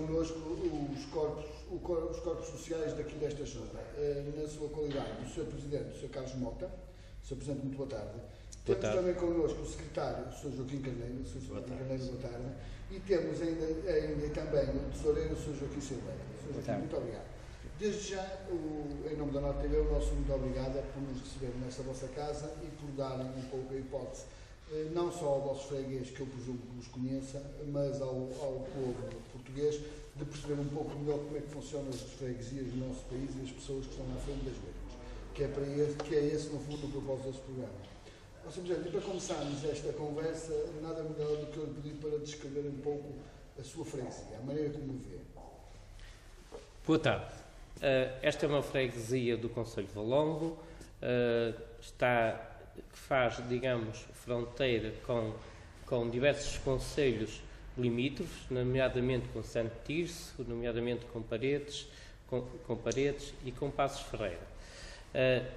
connosco os corpos sociais daqui desta Junta, na sua qualidade, o Sr. Presidente, o Sr. Carlos Mota. Sr. Presidente, muito boa tarde. Temos também connosco o Secretário, o Sr. Joaquim Carneiro. Sr. Joaquim Carneiro, boa tarde. E temos ainda também o Tesoureiro, o Sr. Joaquim Silveira. Sr. Joaquim, muito obrigado. Desde já, em nome da Norte TV, o nosso muito obrigado por nos receber nesta vossa casa e por darem um pouco a hipótese, não só ao vosso freguês, que eu presumo que vos conheça, mas ao povo português, de perceber um pouco melhor como é que funcionam as freguesias do nosso país e as pessoas que estão à frente das mesmas, que é esse, no fundo, o propósito desse programa. Ou seja, para começarmos esta conversa, nada melhor do que eu lhe pedir para descrever um pouco a sua freguesia, a maneira como vê. Boa tarde. Esta é uma freguesia do concelho de Valongo, que faz, digamos, fronteira com diversos concelhos limítrofes, nomeadamente com Santo Tirso, nomeadamente com Paredes e com Passos Ferreira.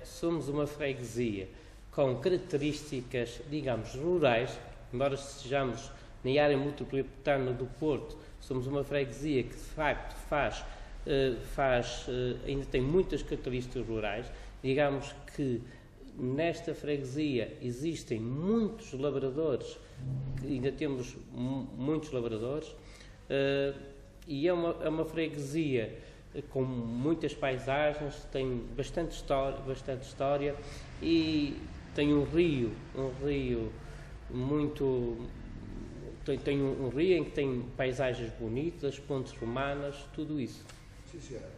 Somos uma freguesia com características, digamos, rurais, embora estejamos na área metropolitana do Porto, somos uma freguesia que, de facto, ainda tem muitas características rurais. Digamos que nesta freguesia existem muitos lavradores, ainda temos muitos lavradores, e é uma freguesia com muitas paisagens, tem bastante história e tem um rio muito... Tem um rio em que tem paisagens bonitas, pontes romanas, tudo isso. Sim, senhora.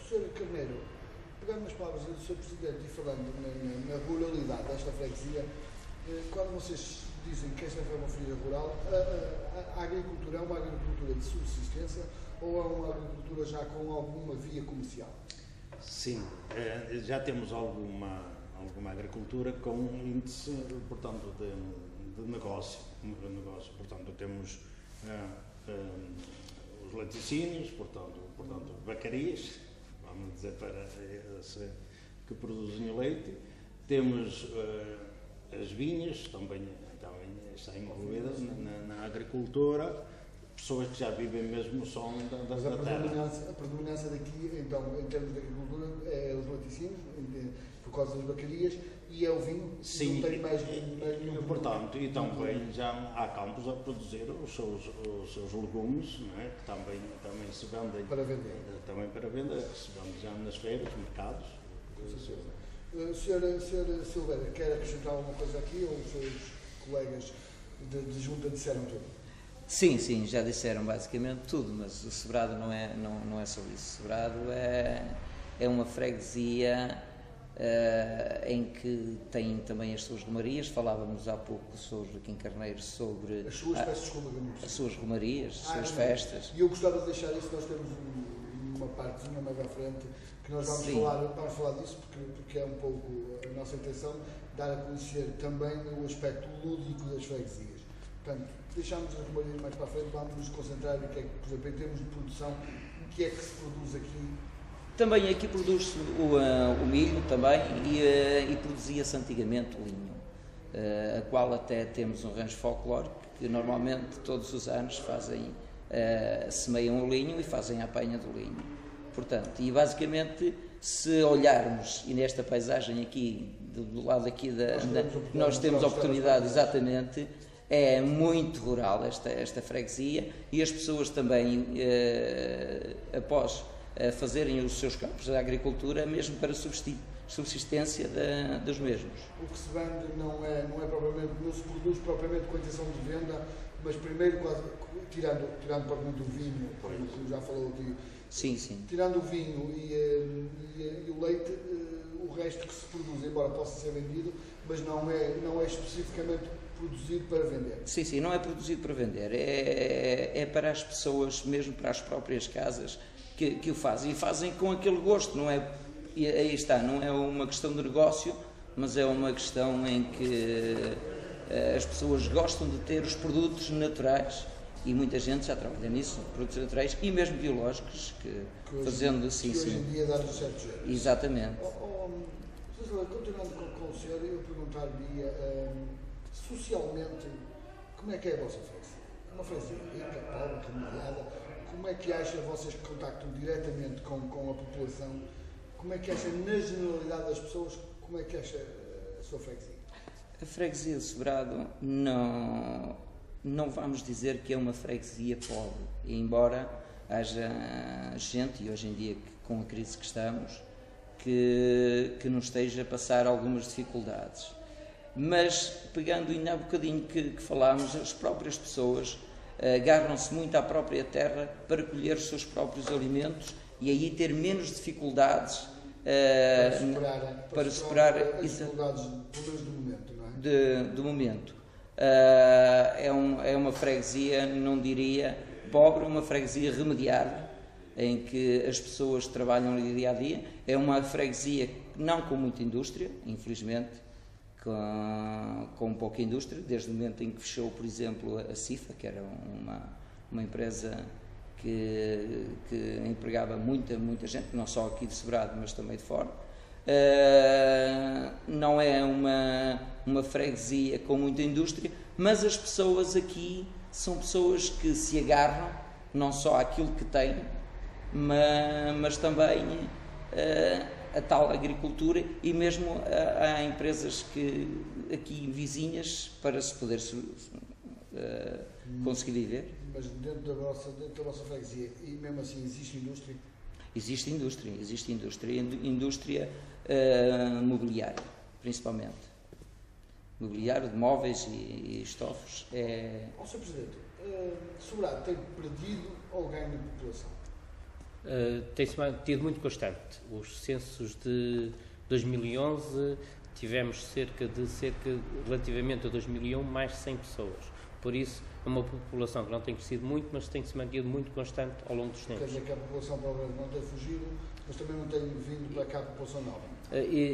Sr. Carneiro, pegando nas palavras do Sr. Presidente e falando na ruralidade desta freguesia, quando vocês dizem que esta é uma freguesia rural, a agricultura é uma agricultura de subsistência ou é uma agricultura já com alguma via comercial? Sim, já temos alguma agricultura com índice, portanto, de negócio. Portanto, temos os laticínios, portanto, vacarias, vamos dizer, para esse, que produzem leite. Temos as vinhas, também está incluída na agricultura, pessoas que já vivem mesmo só da terra. A predominância daqui, então, em termos de agricultura, é os laticínios, por causa das vacarias, e é o vinho. Sim, não tem mais nenhum. Portanto, e também já há campos a produzir os seus legumes, não é? Que também se vendem para vender. Também para vender, se vende já nas feiras, mercados. Sr. Silveira, quer acrescentar alguma coisa aqui ou os seus colegas de junta disseram tudo? Sim, já disseram basicamente tudo, mas o Sobrado não é só isso. O Sobrado é uma freguesia em que tem também as suas romarias. Falávamos há pouco com o Sr. Joaquim Carneiro sobre as suas romarias, as suas festas. E eu gostava de deixar isso, nós temos uma partezinha mais à frente, que nós vamos falar disso, porque é um pouco a nossa intenção, dar a conhecer também o aspecto lúdico das freguesias. Portanto, deixamos as romarias mais para a frente, vamos nos concentrar no que é que, por exemplo, em termos de produção, o que é que se produz aqui? Também aqui produz-se o milho também e produzia-se antigamente o linho, a qual até temos um rancho folclórico que normalmente todos os anos semeiam o linho e fazem a apanha do linho. Portanto, e basicamente, se olharmos, e nesta paisagem aqui, do lado aqui nós temos a oportunidade, exatamente, é muito rural esta freguesia, e as pessoas também, após fazerem os seus campos de agricultura, mesmo para subsistência dos mesmos. O que se vende não se produz propriamente com a intenção de venda, mas primeiro, tirando propriamente o vinho, como já falou aqui, sim. Tirando o vinho e o leite, o resto que se produz, embora possa ser vendido, mas não é especificamente produzido para vender. Sim, não é produzido para vender, é para as pessoas, mesmo para as próprias casas, que o fazem, e fazem com aquele gosto, não é? E aí está, não é uma questão de negócio, mas é uma questão em que as pessoas gostam de ter os produtos naturais, e muita gente já trabalha nisso, produtos naturais e mesmo biológicos, fazendo assim. Hoje em dia dá-nos certo jeito. Exatamente. Continuando com o senhor, eu perguntar-lhe socialmente, como é que é a vossa freguesia? É uma freguesia rica, pobre, remediada? é que acha, vocês que contactam diretamente com a população, como é que acha, na generalidade das pessoas, como é que acha a sua freguesia? A freguesia de Sobrado não vamos dizer que é uma freguesia pobre, embora haja gente, e hoje em dia com a crise que estamos, que nos esteja a passar algumas dificuldades. Mas, pegando ainda há bocadinho que falámos, as próprias pessoas agarram-se muito à própria terra para colher os seus próprios alimentos e aí ter menos dificuldades para superar as dificuldades, pelo menos do momento, não é? Do momento. É uma freguesia, não diria pobre, uma freguesia remediada, em que as pessoas trabalham ali dia a dia. É uma freguesia não com muita indústria, infelizmente, com pouca indústria, desde o momento em que fechou, por exemplo, a CIFA, que era uma empresa que empregava muita gente, não só aqui de Sobrado, mas também de fora. Não é uma freguesia com muita indústria, mas as pessoas aqui são pessoas que se agarram não só àquilo que têm, mas também a tal agricultura, e mesmo há empresas que aqui vizinhas para se poder conseguir viver. Mas dentro da vossa freguesia, e mesmo assim existe indústria? Existe indústria mobiliária, principalmente. Mobiliário de móveis e estofos. Ó, Sr. Presidente, Sobrado tem perdido ou ganho de população? Tem-se mantido muito constante. Os censos de 2011 tivemos relativamente a 2001, mais de 100 pessoas. Por isso, é uma população que não tem crescido muito, mas tem-se mantido muito constante ao longo dos tempos. Quer dizer que a população provavelmente não tem fugido, mas também não tem vindo para cá a população nova?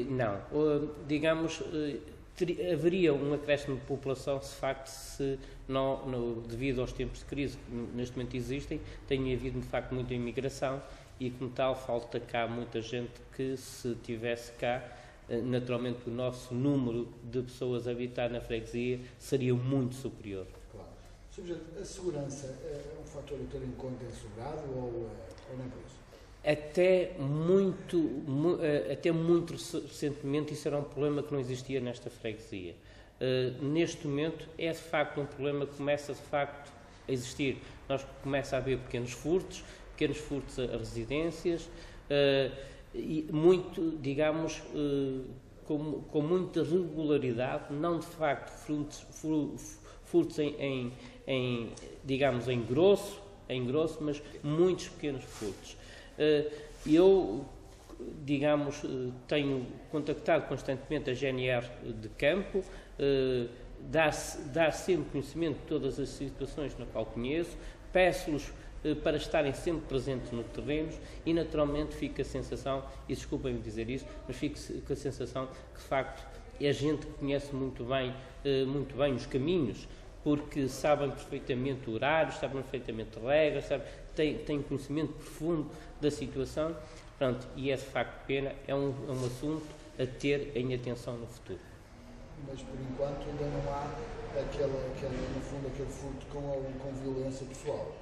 Não. Digamos, haveria um acréscimo de população se, de facto, devido aos tempos de crise que neste momento existem, tenha havido, de facto, muita imigração e, como tal, falta cá muita gente que, se tivesse cá, naturalmente o nosso número de pessoas a habitar na freguesia seria muito superior. Claro. Sr. Presidente, a segurança é um fator a ter em conta em Sobrado ou não é por isso? Até muito recentemente isso era um problema que não existia nesta freguesia. Neste momento é de facto um problema que começa de facto a existir. Nós começa a haver pequenos furtos a residências, e muito, digamos, com muita regularidade, não de facto furtos digamos, em grosso, mas muitos pequenos furtos. Eu, digamos, tenho contactado constantemente a GNR de campo, dar sempre conhecimento de todas as situações na qual conheço, peço-los para estarem sempre presentes no terreno e, naturalmente, fico a sensação, e desculpem-me dizer isso, mas fico com a sensação que, de facto, é gente que conhece muito bem os caminhos, porque sabem perfeitamente horários, sabem perfeitamente regras, têm conhecimento profundo da situação, pronto, e é de facto pena, é um assunto a ter em atenção no futuro. Mas por enquanto ainda não há no fundo, aquele furto com violência pessoal?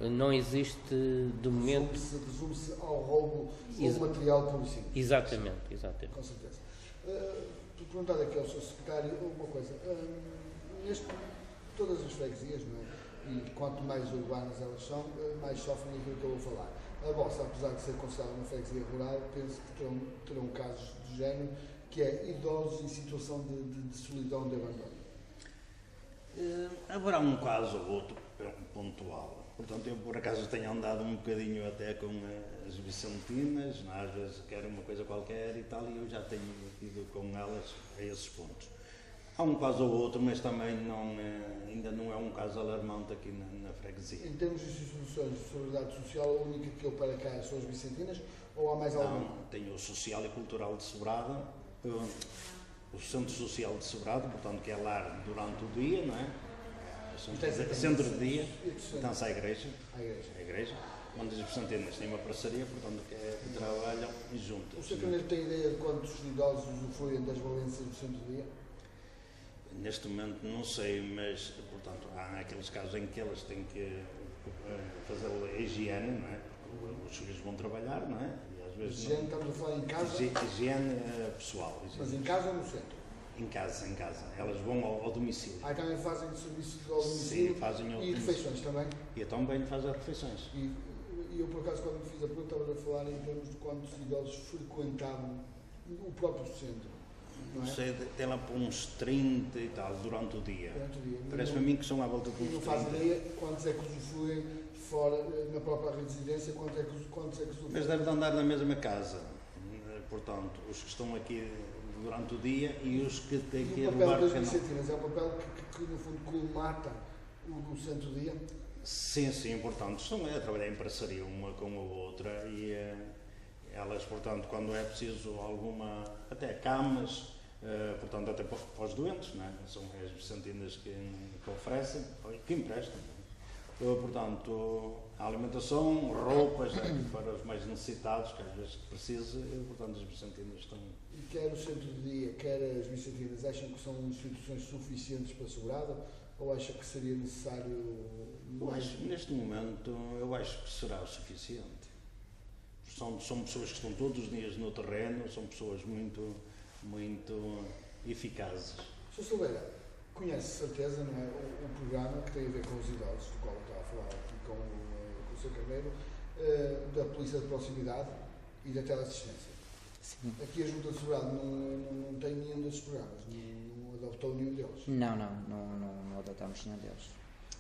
Não existe de momento. Resume-se ao roubo do material policial. Exatamente. Com certeza. Por perguntar aqui ao Sr. Secretário uma coisa. Todas as freguesias, não é? E quanto mais urbanas elas são, mais sofrem aquilo que eu vou falar. A vossa, apesar de ser considerada uma freguesia rural, penso que terão casos de género, que é idosos em situação de solidão, de abandono. Haverá um caso ou outro pontual. Portanto, eu por acaso tenho andado um bocadinho até com as vicentinas, às vezes querem uma coisa qualquer e tal, e eu já tenho ido com elas a esses pontos. Há um caso ou outro, mas também ainda não é um caso alarmante aqui na freguesia. Em termos de instituições de solidariedade social, a única que eu para cá são as vicentinas, ou há mais alguma? Não, tenho o Social e Cultural de Sobrado, o Centro Social de Sobrado, portanto, que é lar durante o dia, não é? Centro de dia, pertence à igreja. A igreja. Onde as vicentinas têm uma parceria, portanto, que trabalham juntas. O Sr. tem ideia de quantos idosos usufruem das valências do Centro de dia? Neste momento não sei, mas, portanto, há aqueles casos em que elas têm que fazer a higiene, não é? Porque os filhos vão trabalhar, não é? E às vezes Higiene, estamos a falar em casa? Higiene pessoal. Mas em casa ou no centro? Em casa. Elas vão ao domicílio. Também fazem serviço ao domicílio? Sim, fazem ao E refeições também? E eu também faço as refeições. E eu, por acaso, quando me fiz a pergunta, estava a falar em termos de quantos idosos frequentavam o próprio centro. Não é? Sei, tem lá por uns 30 e tal, durante o dia. Parece-me a mim que são à volta de uns 30. E não faz ideia quantos é que usufruem fora, na própria residência, quantos é que usufruem? Mas deve de andar na mesma casa. Portanto, os que estão aqui durante o dia e os que têm que ir levar... E o papel das vicentinas é o papel que no fundo, colmata o centro-dia? Sim, portanto, estão a trabalhar em parceria uma com a outra e elas, portanto, quando é preciso alguma, até camas, portanto, até para os doentes, não é? São as vicentinas que oferecem, que emprestam. Portanto, a alimentação, roupas para os mais necessitados, que às vezes precisa, portanto, as vicentinas estão... E quer o centro-dia, quer as vicentinas, acham que são instituições suficientes para a segurada ou acham que seria necessário mais? Neste momento, eu acho que será o suficiente. São pessoas que estão todos os dias no terreno, são pessoas muito eficazes. Sr. Silveira, conhece certeza, não é, o programa que tem a ver com os idosos, do qual está a falar aqui com o Sr. Carneiro, da Polícia de Proximidade e da Teleassistência. Sim. Aqui a Junta de Seguridade não tem nenhum desses programas, não adotou nenhum deles. Não adotamos nenhum deles.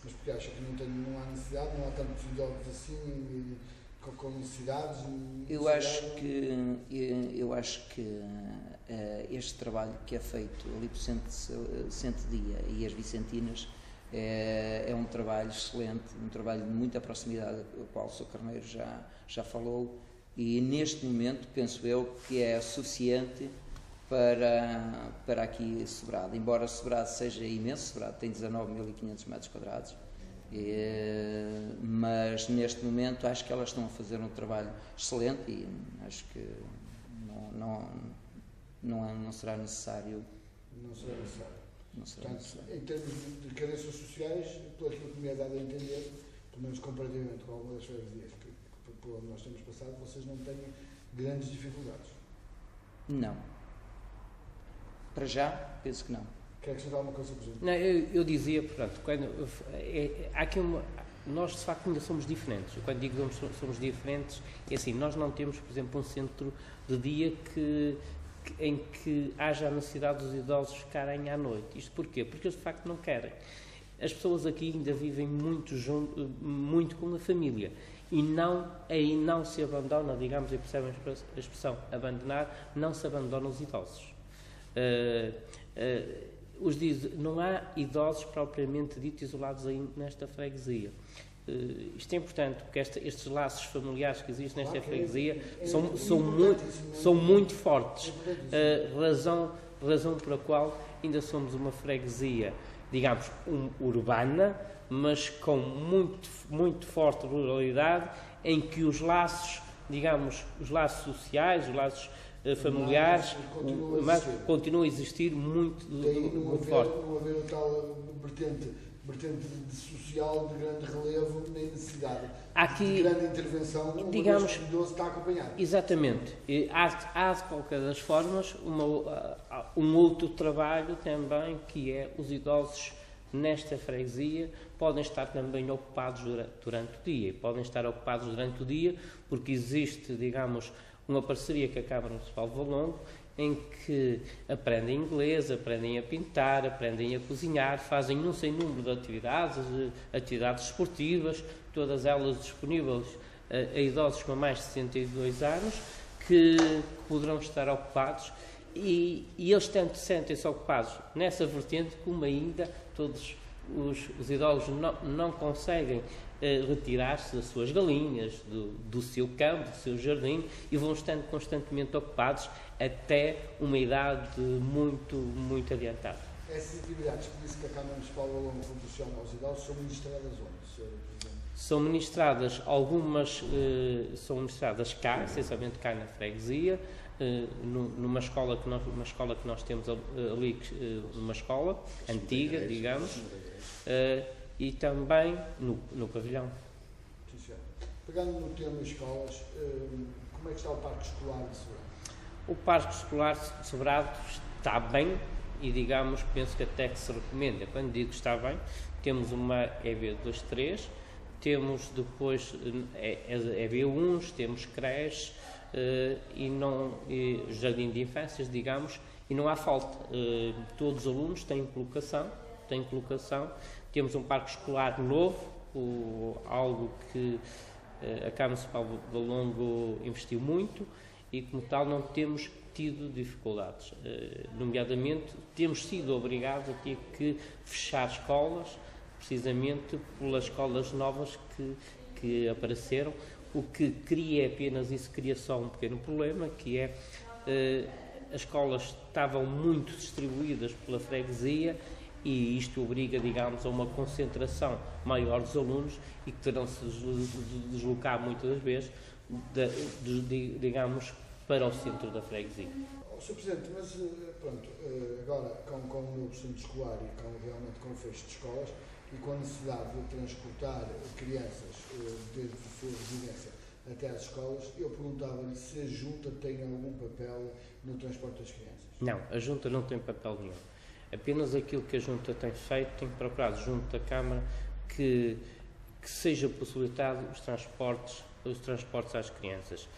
Mas porque acha que não há necessidade, não há tantos idosos assim, com necessidades? Eu acho que este trabalho que é feito ali por Centro-Dia e as Vicentinas é um trabalho excelente, um trabalho de muita proximidade, do qual o Sr. Carneiro já falou, e neste momento penso eu que é suficiente para aqui Sobrado, embora Sobrado seja imenso. Sobrado tem 19.500 metros quadrados, mas neste momento acho que elas estão a fazer um trabalho excelente e acho que não será necessário. Não será necessário. Portanto, necessário. em termos de carências sociais, pelo que me é dado a entender, pelo menos comparativamente com algumas das freguesias por onde nós temos passado, vocês não têm grandes dificuldades? Não. Para já, penso que não. Quer acrescentar alguma coisa, Presidente? Não, eu dizia, portanto, há aqui nós de facto ainda somos diferentes. Quando digo que somos diferentes, é assim, nós não temos, por exemplo, um centro de dia em que haja a necessidade dos idosos ficarem à noite. Isto porquê? Porque eles de facto não querem. As pessoas aqui ainda vivem muito com a família e não se abandona, digamos, e percebem a expressão abandonar, não se abandonam os idosos. Não há idosos propriamente dito isolados aí nesta freguesia. Isto é importante, porque estes laços familiares que existem nesta freguesia são muito fortes. Razão por a qual ainda somos uma freguesia, digamos, urbana, mas com muito forte ruralidade, em que os laços, digamos, os laços sociais, os laços familiares, continuam a existir muito forte. Não haver tal vertente social de grande relevo nem necessidade de grande intervenção, digamos, que o idoso está acompanhado. Exatamente. Há de qualquer das formas um outro trabalho também, que é os idosos nesta freguesia podem estar também ocupados durante o dia. Podem estar ocupados durante o dia porque existe, digamos, uma parceria com a Câmara Municipal de Valongo, em que aprendem inglês, aprendem a pintar, aprendem a cozinhar, fazem um sem número de atividades esportivas, todas elas disponíveis a idosos com mais de 62 anos, que poderão estar ocupados e eles tanto sentem-se ocupados nessa vertente como ainda todos os idosos não conseguem retirar-se das suas galinhas, do seu campo, do seu jardim, e vão estando constantemente ocupados até uma idade muito adiantada. Essas atividades que disse que a Câmara Municipal de Valongo proporciona aos idosos são ministradas onde, Sr. Presidente? São ministradas, algumas são ministradas cá, essencialmente cá na freguesia, numa escola que nós temos ali, uma escola antiga, digamos, e também no pavilhão. Sim, senhor. Pegando no tema escolas, como é que está o parque escolar de Sobrado? O parque escolar de Sobrado está bem e, digamos, penso que até que se recomenda. Quando digo que está bem, temos uma EB23, temos depois EB1s, temos creches e jardim de infâncias, digamos, e não há falta. Todos os alunos têm colocação. Temos um parque escolar novo, algo que a Câmara Municipal de Valongo investiu muito e, como tal, não temos tido dificuldades. Nomeadamente, temos sido obrigados a ter que fechar escolas, precisamente pelas escolas novas que apareceram, o que cria apenas isso, cria só um pequeno problema, que é as escolas estavam muito distribuídas pela freguesia e isto obriga, digamos, a uma concentração maior dos alunos e que terão de se deslocar muitas das vezes, digamos, para o centro da freguesia. Sr. Presidente, mas pronto, agora com o novo centro escolar e realmente com o fecho de escolas e com a necessidade de transportar crianças desde a sua residência até às escolas, eu perguntava-lhe se a Junta tem algum papel no transporte das crianças. Não, a Junta não tem papel nenhum. Apenas aquilo que a Junta tem feito, tem procurado junto da Câmara que seja possibilitado os transportes às crianças.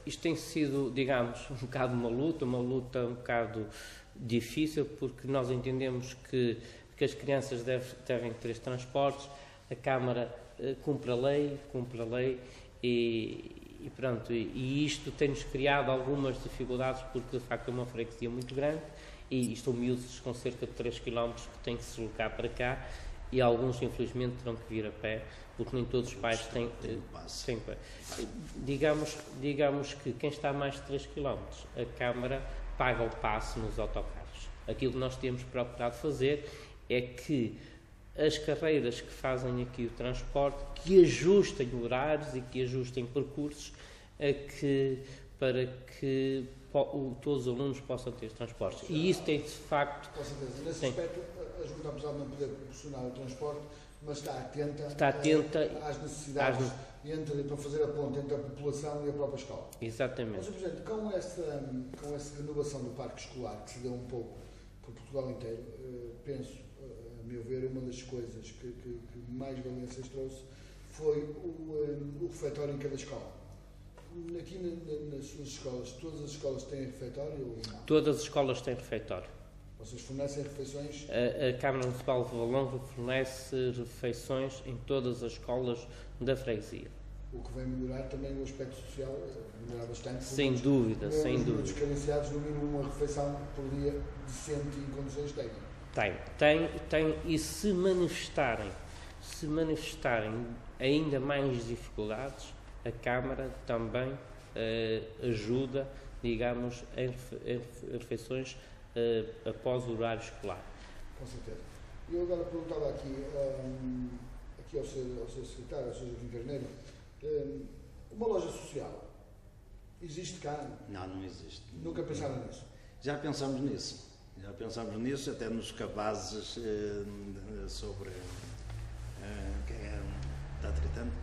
Isto tem sido, digamos, um bocado uma luta um bocado difícil, porque nós entendemos que as crianças devem ter estes transportes, a Câmara cumpre a lei e pronto, e isto tem-nos criado algumas dificuldades, porque de facto é uma freguesia muito grande e estão miúdos com cerca de 3 km que têm que se deslocar para cá e alguns infelizmente terão que vir a pé, porque nem todos os pais têm pé. Digamos que quem está a mais de 3 km, a Câmara paga o passe nos autocarros. Aquilo que nós temos procurado fazer é que as carreiras que fazem aqui o transporte, que ajustem horários e que ajustem percursos para que todos os alunos possam ter transportes. E isso tem de facto... Com certeza. Nesse aspecto, a Junta, apesar de não poder proporcionar o transporte, mas está atenta às necessidades para fazer a ponte entre a população e a própria escola. Exatamente. Mas, Sr. Presidente, com essa renovação do parque escolar, que se deu um pouco por Portugal inteiro, penso, a meu ver, uma das coisas que mais valências trouxe foi o refeitório em cada escola. Aqui nas suas escolas, todas as escolas têm refeitório ou não? Todas as escolas têm refeitório. Vocês fornecem refeições? A Câmara Municipal de Valongo fornece refeições em todas as escolas da freguesia. O que vem melhorar também o aspecto social, melhorar bastante. Sem dúvida. Os carenciados, no mínimo uma refeição por dia decente e em condições técnicas. Tem, e se manifestarem ainda mais dificuldades, a Câmara também ajuda, digamos, em refeições após o horário escolar. Com certeza. Eu agora perguntava aqui ao seu secretário, ao Sr. Joaquim Carneiro, uma loja social existe cá? Não existe. Nunca pensaram nisso? Já pensamos nisso, até nos cabazes sobre quem está tratando,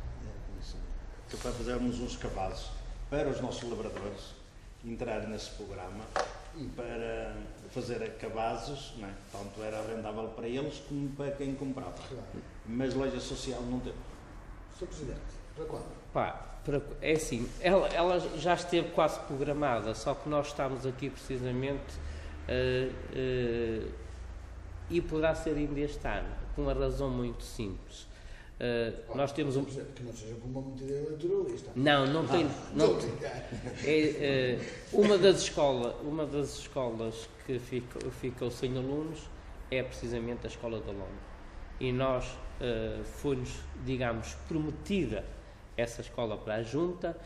que para fazermos uns cabazes para os nossos lavradores entrarem nesse programa para fazer cabazes, não é? Tanto era rentável para eles como para quem comprava. Claro. Mas loja social não temos. Sr. Presidente, para quando? É assim, ela já esteve quase programada, só que nós estamos aqui precisamente e poderá ser ainda este ano, por uma razão muito simples. Nós temos que não seja por uma medida eleitoralista. Não tem. Uma das escolas que ficou sem alunos é precisamente a Escola da Longa. E nós foi-nos, digamos, prometida essa escola para a Junta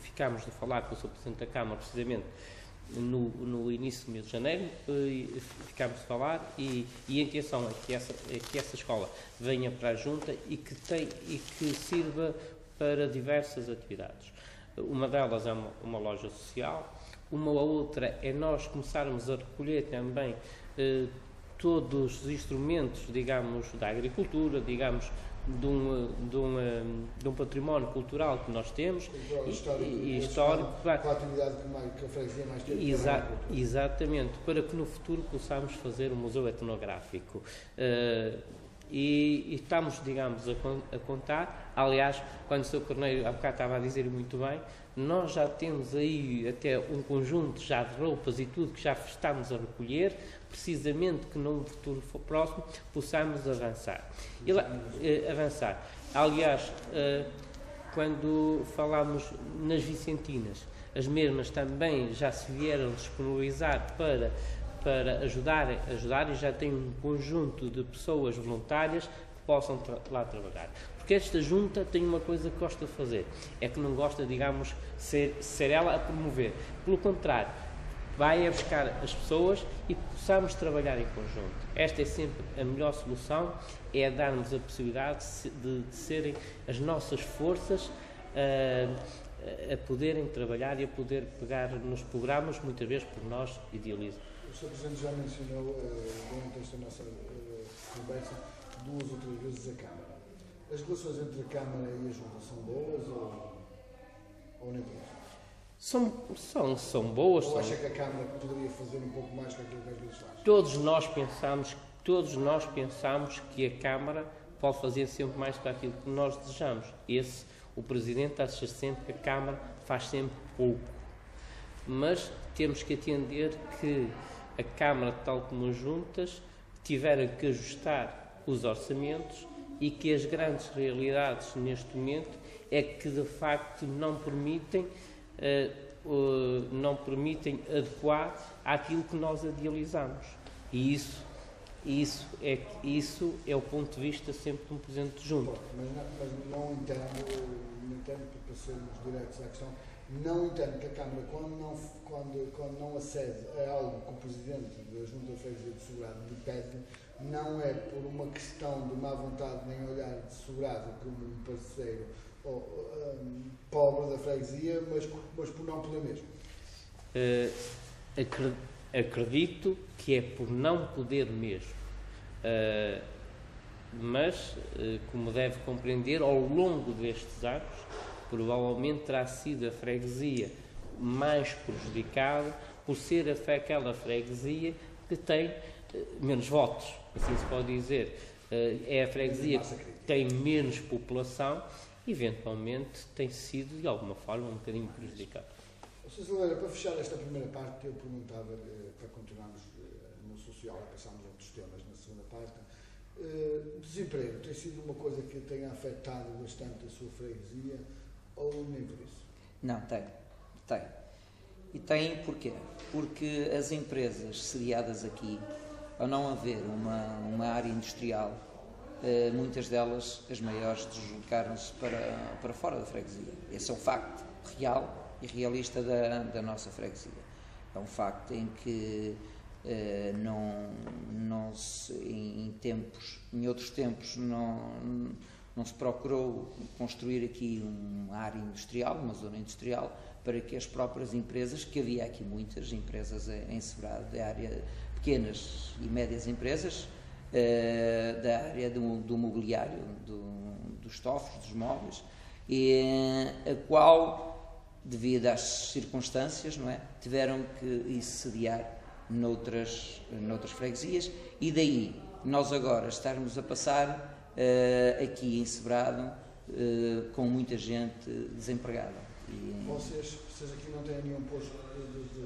ficámos de falar com o Sr. Presidente da Câmara precisamente no início do mês de janeiro, ficámos de falar e a intenção é que essa escola venha para a Junta e que sirva para diversas atividades. Uma delas é uma loja social, uma outra é nós começarmos a recolher também todos os instrumentos, digamos, da agricultura, digamos, de um património cultural que nós temos e histórico, com a atividade que a freguesia mais tem. Exatamente, para que no futuro possamos fazer um museu etnográfico. E estamos, digamos, a contar. Aliás, quando o Sr. Corneiro há bocado estava a dizer muito bem, nós já temos aí até um conjunto já de roupas e tudo que já estamos a recolher, precisamente que num futuro próximo possamos avançar. Aliás, quando falámos nas Vicentinas, as mesmas também já se vieram disponibilizar para ajudar e já tem um conjunto de pessoas voluntárias que possam lá trabalhar. Porque esta junta tem uma coisa que gosta de fazer, é que não gosta, digamos, ser ela a promover. Pelo contrário, vai a buscar as pessoas e possamos trabalhar em conjunto. Esta é sempre a melhor solução, é darmos a possibilidade de serem as nossas forças a poderem trabalhar e a poder pegar nos programas, muitas vezes por nós idealizamos. O Sr. Presidente já mencionou durante esta nossa conversa 2 ou 3 vezes a Câmara. As relações entre a Câmara e a Junta são boas ou nem por isso? São boas. Ou acha que a Câmara poderia fazer um pouco mais que aquilo que às vezes faz? Todos nós pensamos que a Câmara pode fazer sempre mais do que aquilo que nós desejamos. O Presidente acha sempre que a Câmara faz sempre pouco. Mas temos que atender que a Câmara, tal como as juntas, tiveram que ajustar os orçamentos e que as grandes realidades neste momento é que de facto não permitem adequar àquilo que nós idealizamos. E isso é o ponto de vista sempre de um Presidente de Junta. Mas não entendo, para sermos diretos à questão, não entendo que a Câmara, quando não acede a algo que o Presidente da Junta de Freguesia de Sobrado lhe pede, não é por uma questão de má vontade nem olhar de Sobrado como um parceiro pobre da freguesia, mas por não poder mesmo. Acredito que é por não poder mesmo. Mas, como deve compreender, ao longo destes anos, provavelmente terá sido a freguesia mais prejudicada por ser aquela freguesia que tem menos votos, assim se pode dizer. É a freguesia que tem menos população, eventualmente tem sido, de alguma forma, um bocadinho prejudicada. Sr. Silveira, para fechar esta primeira parte, eu perguntava, para continuarmos no social e passarmos a outros temas na segunda parte, desemprego tem sido uma coisa que tem afetado bastante a sua freguesia ou nem por isso? Não, tem. E tem porquê? Porque as empresas sediadas aqui, ao não haver uma área industrial, muitas delas, as maiores, deslocaram-se para fora da freguesia. Esse é um facto real e realista da nossa freguesia. É um facto em que em outros tempos não se procurou construir aqui uma área industrial, uma zona industrial, para que as próprias empresas, que havia aqui muitas empresas em Sobrado, da área, pequenas e médias empresas, da área do mobiliário, dos estofos, dos móveis, a qual, devido às circunstâncias, não é, tiveram que sediar noutras freguesias, e daí nós agora estarmos a passar aqui em Sobrado com muita gente desempregada. Vocês aqui não têm nenhum posto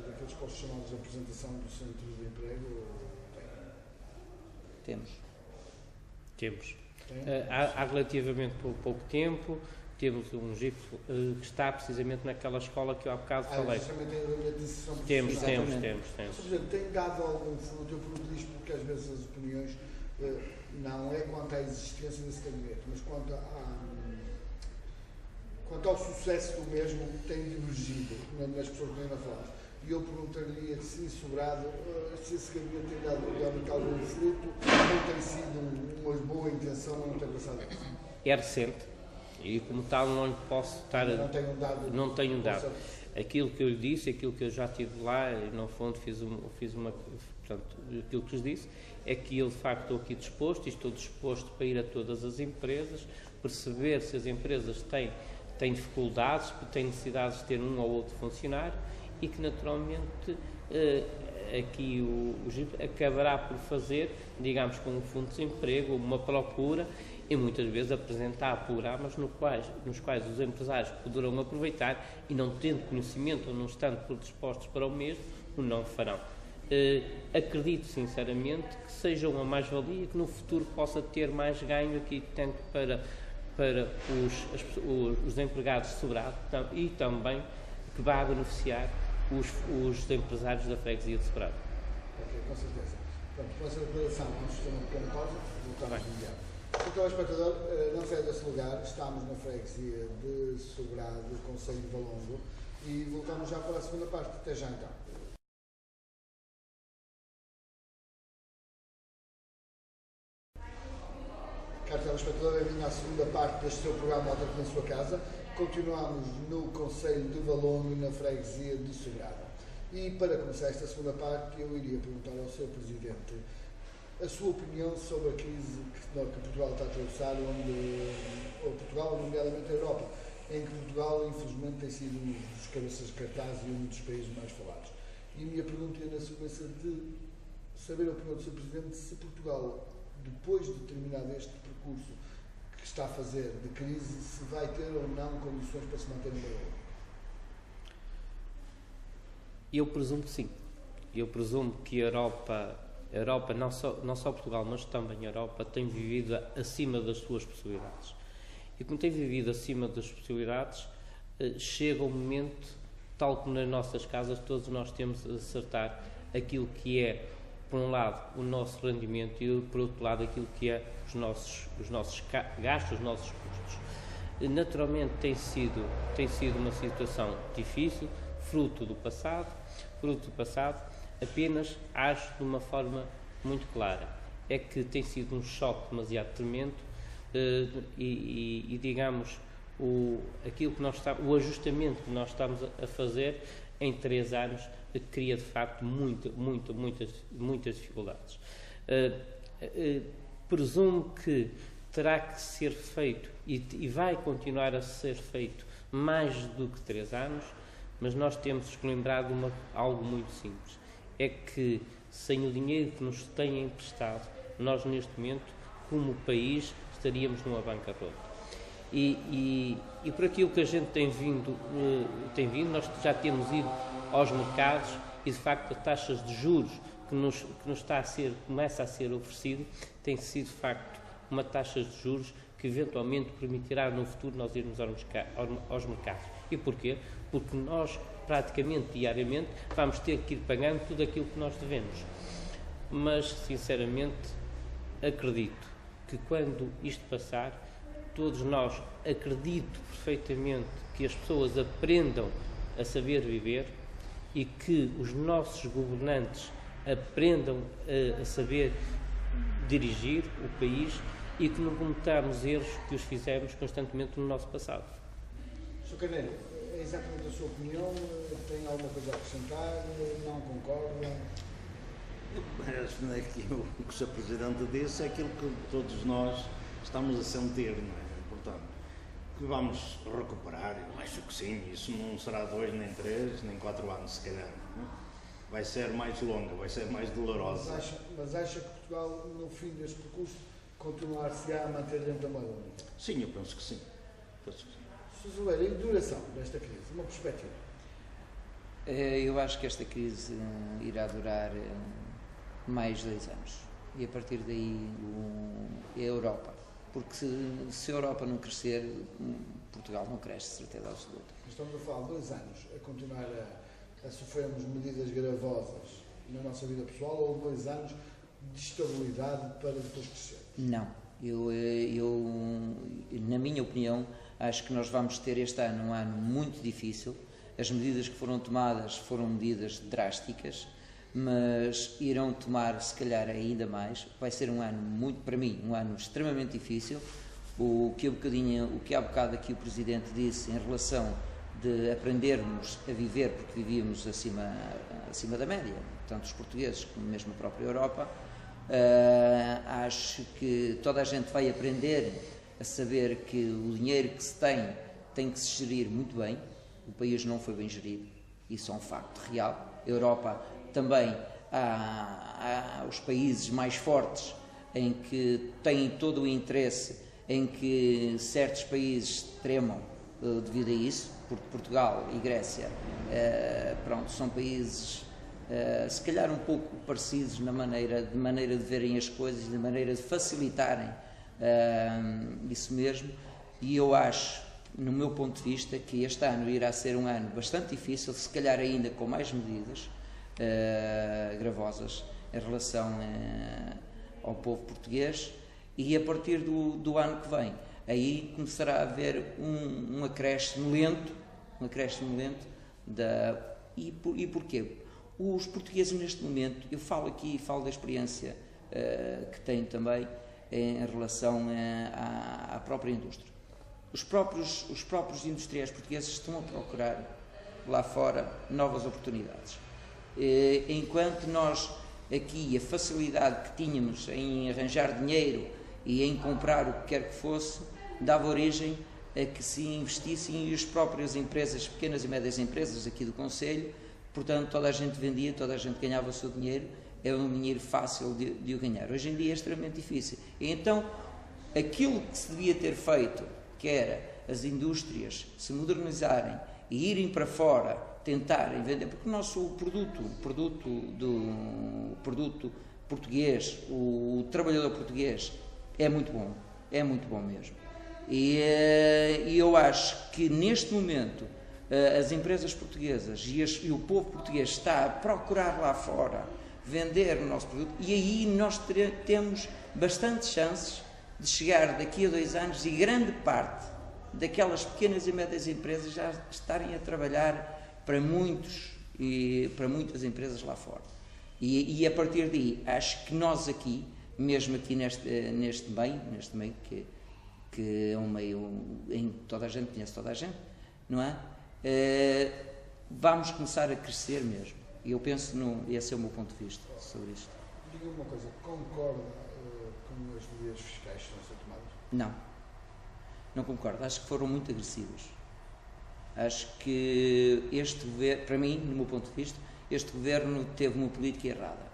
daqueles postos chamados de apresentação do centro de emprego? Temos. Há relativamente pouco tempo temos um GIP que está precisamente naquela escola que eu há bocado falei. Justamente a gabinete de inserção Temos. Tem dado algum fruto? Eu pergunto isto porque às vezes as opiniões não é quanto à existência desse gabinete, mas quanto ao sucesso do mesmo tem divergido nas pessoas que vêm a falar. E eu perguntaria se Sobrado, se esse gabinete tem dado realmente algum fruto, não tem sido uma boa intenção ou não tem passado isso? É recente e, como tal, não lhe posso estar... Não tenho dado. Aquilo que eu lhe disse, aquilo que eu já tive lá, no fundo Portanto, aquilo que vos disse é que eu, de facto, estou aqui disposto, e estou disposto para ir a todas as empresas, perceber se as empresas têm dificuldades, têm necessidades de ter um ou outro funcionário, e que, naturalmente, aqui o GIP acabará por fazer, digamos, com um fundo de desemprego, uma procura, e muitas vezes apresentar programas nos quais os empresários poderão aproveitar e, não tendo conhecimento ou não estando predispostos para o mesmo, o não farão. Acredito sinceramente que seja uma mais-valia, que no futuro possa ter mais ganho aqui, tanto para os empregados de Sobrado e também que vá beneficiar os empresários da freguesia de Sobrado. Ok, com certeza. Pronto, com essa declaração, vamos fazer uma pequena pausa, voltamos imediato. Então, espectador, não saia desse lugar, estamos na freguesia de Sobrado, concelho de Valongo, e voltamos já para a segunda parte. Até já então. Caro telespectador, bem-vindo à segunda parte deste seu programa Autarquia na Sua Casa. Continuamos no concelho de Valongo e na freguesia de Sobrado. E para começar esta segunda parte, eu iria perguntar ao Sr. Presidente a sua opinião sobre a crise que Portugal está a atravessar, Portugal, nomeadamente a Europa, em que Portugal, infelizmente, tem sido um dos cabeças de cartaz e um dos países mais falados. E a minha pergunta é na sequência de saber a opinião do Sr. Presidente se Portugal, depois de terminar este percurso que está a fazer de crise, se vai ter ou não condições para se manter no euro. Eu presumo que sim. Eu presumo que a Europa, não só Portugal, mas também a Europa, tem vivido acima das suas possibilidades. E como tem vivido acima das possibilidades, chega um momento, tal como nas nossas casas, todos nós temos de acertar aquilo que é, por um lado, o nosso rendimento e, por outro lado, aquilo que é os nossos gastos, os nossos custos. Naturalmente tem sido uma situação difícil, fruto do passado, apenas acho de uma forma muito clara. É que tem sido um choque demasiado tremendo e digamos, o ajustamento que nós estamos a fazer em 3 anos cria de facto muitas dificuldades. Presumo que terá que ser feito e vai continuar a ser feito mais do que 3 anos, mas nós temos que lembrar de algo muito simples. É que sem o dinheiro que nos têm emprestado, nós neste momento, como país, estaríamos numa bancarrota. E por aquilo que a gente tem vindo, nós já temos ido aos mercados e de facto as taxas de juros que nos começa a ser oferecido tem sido de facto uma taxa de juros que eventualmente permitirá no futuro nós irmos aos mercados. E porquê? Porque nós praticamente diariamente vamos ter que ir pagando tudo aquilo que nós devemos. Mas sinceramente acredito que quando isto passar, todos nós, acredito perfeitamente que as pessoas aprendam a saber viver e que os nossos governantes aprendam a saber dirigir o país e que não cometamos erros que os fizemos constantemente no nosso passado. Sr. Carneiro, é exatamente a sua opinião? Tem alguma coisa a acrescentar? Não concorda? Parece-me que o que o Sr. Presidente disse é aquilo que todos nós estamos a sentir, não é? Portanto, que vamos recuperar, eu acho que sim, isso não será 2, nem 3, nem 4 anos, se calhar. Vai ser mais longa, vai ser mais dolorosa. Mas acha que Portugal, no fim deste percurso, continuar-se-á a manter dentro da moeda única? Sim, eu penso que sim. Sr. Zuleiro, e duração desta crise? Uma perspectiva? Eu acho que esta crise irá durar mais de 2 anos. E a partir daí a Europa. Porque se a Europa não crescer, Portugal não cresce, de certeza absoluta. Estamos a falar de 2 anos a continuar a sofrermos medidas gravosas na nossa vida pessoal, ou 2 anos de estabilidade para depois crescer? Não. Eu, na minha opinião, acho que nós vamos ter este ano um ano muito difícil. As medidas que foram tomadas foram medidas drásticas, mas irão tomar, se calhar, ainda mais. Vai ser um ano, para mim, um ano extremamente difícil. O que há bocado aqui o Presidente disse em relação de aprendermos a viver, porque vivíamos acima da média. tanto os portugueses como mesmo a própria Europa. Acho que toda a gente vai aprender a saber que o dinheiro que se tem que se gerir muito bem. O país não foi bem gerido, isso é um facto real. A Europa também há os países mais fortes em que têm todo o interesse em que certos países tremam devido a isso, porque Portugal e Grécia são países se calhar um pouco parecidos na maneira de verem as coisas, na maneira de facilitarem isso mesmo, e eu acho, no meu ponto de vista, que este ano irá ser um ano bastante difícil, se calhar ainda com mais medidas gravosas em relação ao povo português, e a partir do ano que vem aí começará a haver um acréscimo lento e porquê? Os portugueses neste momento, eu falo aqui, falo da experiência que tenho também em relação à própria indústria. Os próprios industriais portugueses estão a procurar lá fora novas oportunidades. Enquanto nós aqui a facilidade que tínhamos em arranjar dinheiro e em comprar o que quer que fosse, dava origem a que se investissem e as próprias empresas, pequenas e médias empresas aqui do Concelho, portanto toda a gente vendia, toda a gente ganhava o seu dinheiro, é um dinheiro fácil de o ganhar. Hoje em dia é extremamente difícil. E então, aquilo que se devia ter feito, que era as indústrias se modernizarem e irem para fora, tentarem vender, porque o nosso produto português, o trabalhador português é muito bom mesmo. E eu acho que neste momento as empresas portuguesas e o povo português está a procurar lá fora vender o nosso produto, e aí nós temos bastantes chances de chegar daqui a 2 anos e grande parte daquelas pequenas e médias empresas já estarem a trabalhar para muitas empresas lá fora. E a partir daí, acho que nós aqui, mesmo aqui neste meio que é um meio em que toda a gente conhece toda a gente, não é? Vamos começar a crescer mesmo. E eu penso, esse é o meu ponto de vista sobre isto. Diga uma coisa, concorda com as medidas fiscais que estão a ser tomadas? Não concordo. Acho que foram muito agressivas. Acho que este governo, para mim, no meu ponto de vista, este governo teve uma política errada.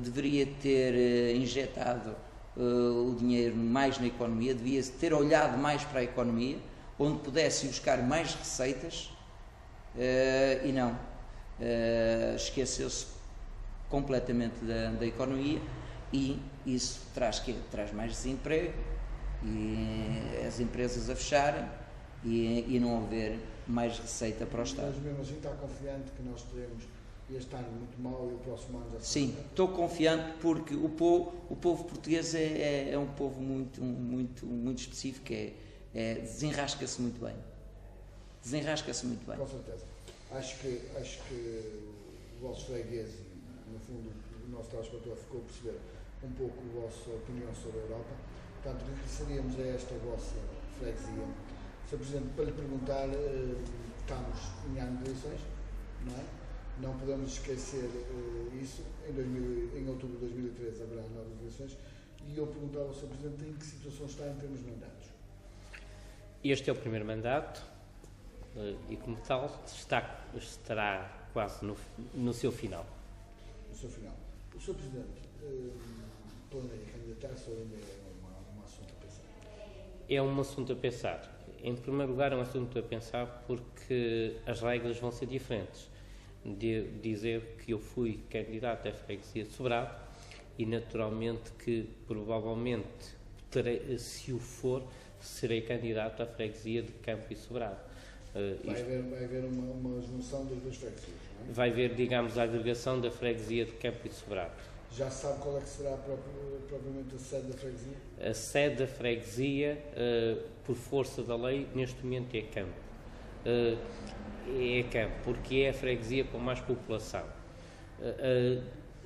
Deveria ter injetado o dinheiro mais na economia, devia ter olhado mais para a economia, onde pudesse buscar mais receitas, e não. Esqueceu-se completamente da economia, e isso traz mais desemprego e as empresas a fecharem e não haver mais receita para o Estado. Mas mesmo assim está confiante que nós teremos este ano muito mau e o próximo ano já será? Sim, estou confiante porque o povo português é um povo muito específico, desenrasca-se muito bem. Com certeza. Acho que o vosso freguês, no fundo, o nosso telespectador ficou a perceber um pouco a vossa opinião sobre a Europa. Portanto, regressaríamos a esta vossa freguesia. Sr. Presidente, para lhe perguntar, estamos em ano de eleições, não é? Não podemos esquecer isso. Em outubro de 2013 haverá novas eleições. E eu perguntava ao Sr. Presidente em que situação está em termos de mandatos. Este é o primeiro mandato e, como tal, estará quase no seu final. No seu final. O Sr. Presidente planeja candidatar-se ou ainda é um assunto a pensar? É um assunto a pensar. Em primeiro lugar, é um assunto a pensar porque as regras vão ser diferentes. De dizer que eu fui candidato à freguesia de Sobrado e, naturalmente, que provavelmente, se o for, serei candidato à freguesia de Campo e Sobrado. Vai haver uma junção das duas freguesias, não é? Vai haver, digamos, a agregação da freguesia de Campo e Sobrado. Já sabe qual é que será propriamente a sede da freguesia? A sede da freguesia, por força da lei, neste momento é Campo. É Campo, porque é a freguesia com mais população.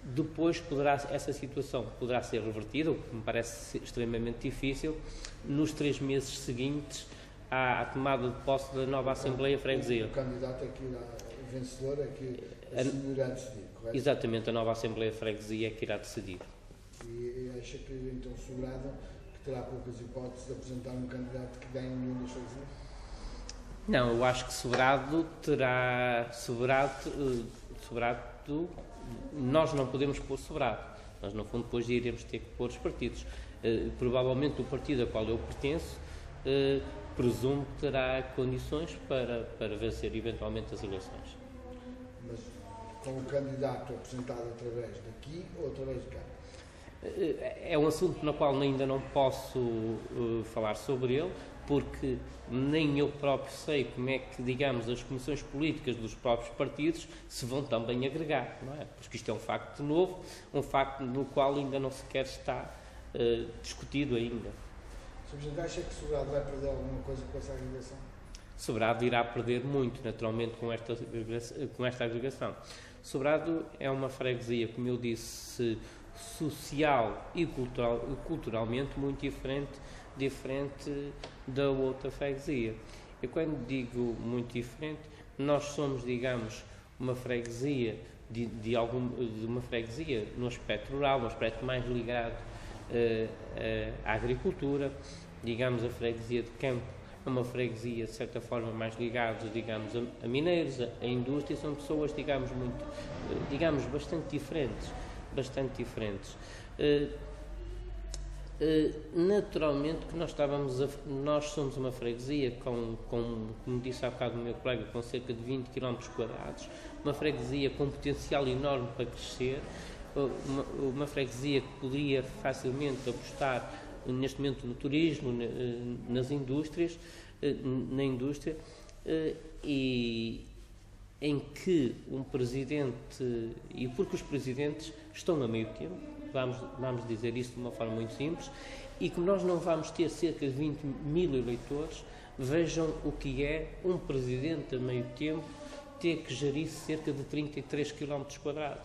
Depois essa situação poderá ser revertida, o que me parece extremamente difícil, nos 3 meses seguintes à tomada de posse da nova Assembleia Freguesia. O candidato é que irá vencedor é que a senhora irá decidir, correto? Exatamente, a nova Assembleia de Freguesia é que irá decidir. E acha que então Sobrado que terá poucas hipóteses de apresentar um candidato que ganhe nenhum das freguesias? Não, eu acho que Sobrado terá. Nós não podemos pôr Sobrado. Nós, no fundo, depois iremos ter que pôr os partidos. Provavelmente o partido a qual eu pertenço, presumo que terá condições para vencer eventualmente as eleições. Mas com o candidato apresentado através daqui ou através de cá? É um assunto no qual ainda não posso falar sobre ele, porque nem eu próprio sei como é que, digamos, as comissões políticas dos próprios partidos se vão também agregar, não é? Porque isto é um facto novo, um facto no qual ainda não sequer está discutido ainda. Sr. Presidente, acha que Sobrado vai perder alguma coisa com essa agregação? Sobrado irá perder muito, naturalmente, com esta agregação. Sobrado é uma freguesia, como eu disse, social e culturalmente muito diferente da outra freguesia. Eu, quando digo muito diferente, nós somos, digamos, uma freguesia de uma freguesia no aspecto rural, no aspecto mais ligado à agricultura. Digamos, a freguesia de Campo é uma freguesia, de certa forma, mais ligada, digamos, a mineiros, a indústria. São pessoas, digamos, bastante diferentes. Naturalmente que nós somos uma freguesia como disse há bocado o meu colega, com cerca de 20 km², uma freguesia com potencial enorme para crescer, uma freguesia que poderia facilmente apostar neste momento no turismo, nas indústrias, na indústria, e em que um presidente, e porque os presidentes estão a meio tempo, vamos dizer isso de uma forma muito simples, e que nós não vamos ter cerca de 20 mil eleitores, vejam o que é um presidente a meio tempo ter que gerir cerca de 33 km².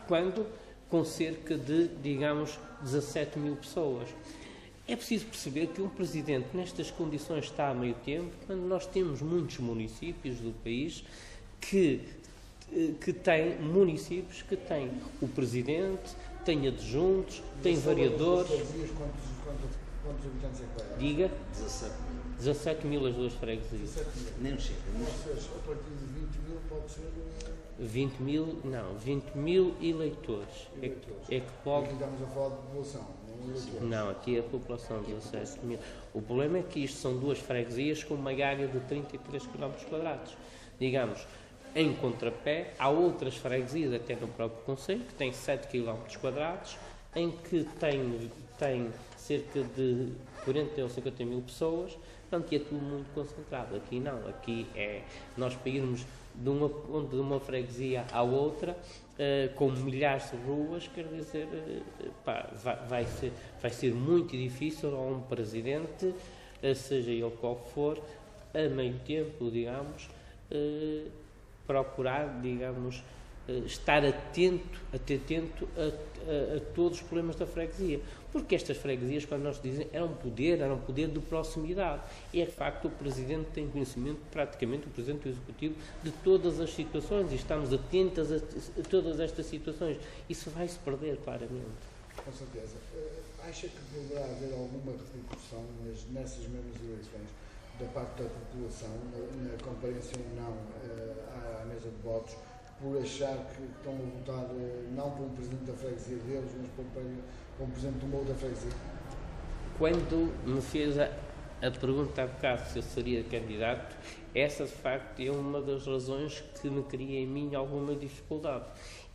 Quando com cerca de, digamos, 17 mil pessoas. É preciso perceber que um presidente nestas condições está a meio tempo, quando nós temos muitos municípios do país que têm municípios que têm o presidente, têm adjuntos, têm vereadores. Quantos habitantes é que vai? Diga? 17 mil. 17 mil as duas freguesias. 17 mil. Nem chega. Ou seja, a partir de 20 mil pode ser... 20 mil eleitores. É que pode... Aqui estamos a falar de população, não eleitores. Não, aqui é a população, 17 mil. O problema é que isto são duas freguesias com uma área de 33 km². Digamos, em contrapé, há outras freguesias, até no próprio concelho, que têm 7 km², em que tem cerca de 40 ou 50 mil pessoas, portanto, é tudo muito concentrado. Aqui não, aqui é nós para irmos de uma freguesia à outra, com milhares de ruas, quer dizer, vai ser muito difícil a um presidente, seja ele qual for, a meio tempo, digamos, procurar, digamos, estar atento a todos os problemas da freguesia. Porque estas freguesias, quando nós dizem, eram poder de proximidade. E é de facto o Presidente tem conhecimento, praticamente o Presidente do Executivo, de todas as situações, e estamos atentos a todas estas situações. Isso vai-se perder, claramente. Com certeza. Acha que poderá haver alguma repercussão nessas mesmas eleições da parte da população, na comparência ou não à mesa de votos, por achar que estão a votar não para um presidente da freguesia deles, mas para um presidente de uma outra freguesia? Quando me fez a pergunta há bocado se eu seria candidato, essa de facto é uma das razões que me cria em mim alguma dificuldade.